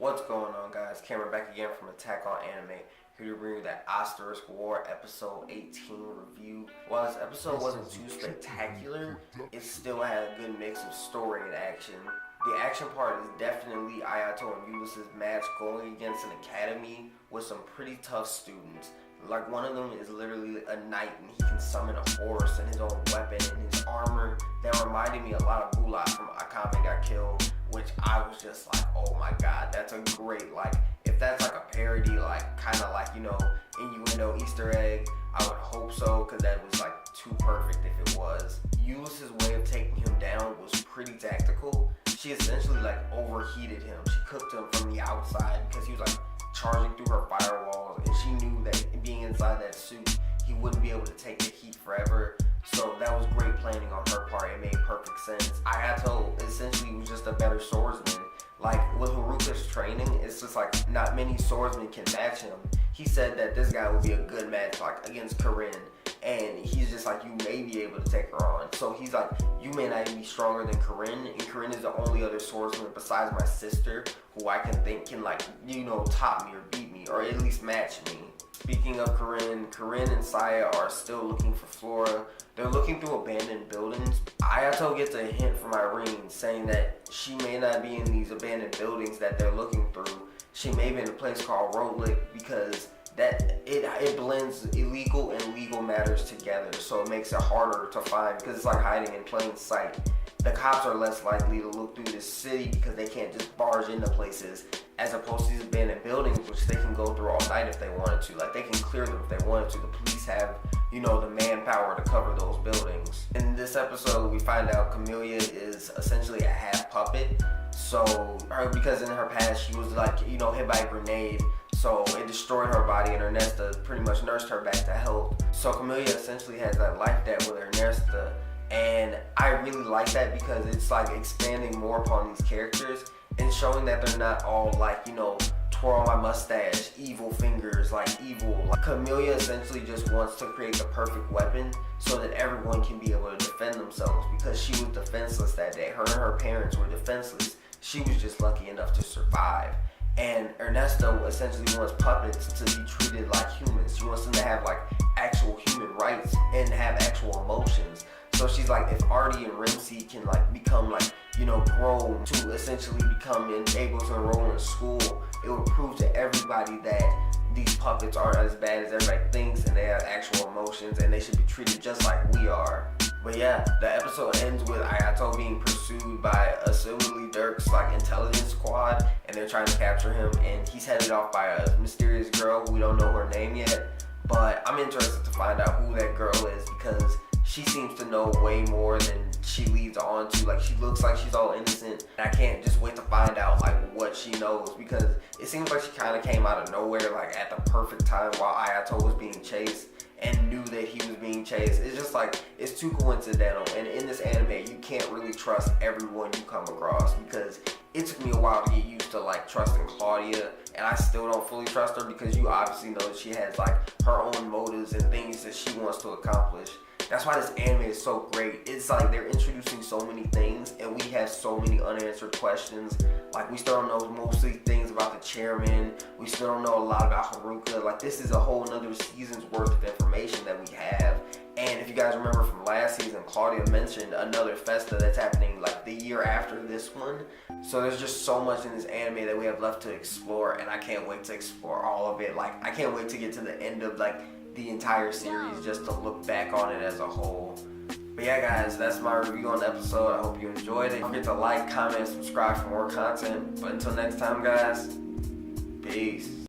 What's going on, guys? Cameron back again from AttackOnAnime, here to bring you that Asterisk War episode 18 review. While this episode wasn't too spectacular, it still had a good mix of story and action. The action part is definitely Ayato and Ulyss's match going against an academy with some pretty tough students. Like, one of them is literally a knight and he can summon a horse and his own weapon and his armor. That reminded me a lot of Gulat from Akame Got Killed, which I was just like, oh my god, that's a great, like, if that's like a parody, like, kind of like, you know, innuendo Easter egg, I would hope so, because that was like too perfect if it was. Ulyss's way of taking him down was pretty tactical. She essentially like overheated him. She cooked him from the outside because he was like charging through her firewalls, and she knew that being inside that suit, he wouldn't be able to take the heat forever. So that was great planning on her part. It made perfect sense. Ayato essentially was just a better swordsman. Like, with Haruka's training, it's just like not many swordsmen can match him. He said that this guy would be a good match, like, against Corinne, and he's just like, you may be able to take her on. So he's like, you may not even be stronger than Corinne, and Corinne is the only other swordsman besides my sister who I can think can, like, you know, top me or beat me, or at least match me. Speaking of Corinne and Saya are still looking for Flora. They're looking through abandoned buildings. Ayato gets a hint from Irene saying that she may not be in these abandoned buildings that they're looking through. She may be in a place called Roadlick, because that it blends illegal and legal matters together, so it makes it harder to find because it's like hiding in plain sight. The cops are less likely to look through this city because they can't just barge into places, as opposed to these abandoned buildings, which they can go through all night if they wanted to. Like, they can clear them if they wanted to. The police have, you know, the manpower to cover those buildings. In this episode, we find out Camilla is essentially a half puppet. So, because in her past, she was like, you know, hit by a grenade. So it destroyed her body, and Ernesta pretty much nursed her back to health. So Camilla essentially has that life debt with Ernesta. And I really like that because it's like expanding more upon these characters and showing that they're not all like, you know, twirl my mustache, evil fingers, like evil. Like, Camilla essentially just wants to create the perfect weapon so that everyone can be able to defend themselves, because she was defenseless that day. Her and her parents were defenseless. She was just lucky enough to survive. And Ernesta essentially wants puppets to be treated like humans. She wants them to have like actual human rights and have actual emotions. So she's like, if Artie and Rimsey can like become like, you know, grown to essentially become able to enroll in school, it would prove to everybody that these puppets aren't as bad as everybody thinks, and they have actual emotions, and they should be treated just like we are. But yeah, the episode ends with Ayato being pursued by a Silverly Dirk's like intelligence squad, and they're trying to capture him, and he's headed off by a mysterious girl. We don't know her name yet, but I'm interested to find out who that girl is, because she seems to know way more than she leads on to. Like, she looks like she's all innocent, and I can't just wait to find out like what she knows, because it seems like she kind of came out of nowhere, like at the perfect time while Ayato was being chased, and knew that he was being chased. It's just like, it's too coincidental. And in this anime, you can't really trust everyone you come across, because it took me a while to get used to like trusting Claudia, and I still don't fully trust her, because you obviously know that she has like her own motives and things that she wants to accomplish. That's why this anime is so great. It's like they're introducing so many things, and we have so many unanswered questions. Like, we still don't know mostly things about the chairman. We still don't know a lot about Haruka. Like, this is a whole nother season's worth of information that we have. And if you guys remember from last season, Claudia mentioned another festa that's happening like the year after this one. So there's just so much in this anime that we have left to explore, and I can't wait to explore all of it. Like, I can't wait to get to the end of like the entire series just to look back on it as a whole. But yeah, guys, that's my review on the episode. I hope you enjoyed it. Don't forget to like, comment, subscribe for more content. But until next time, guys, peace.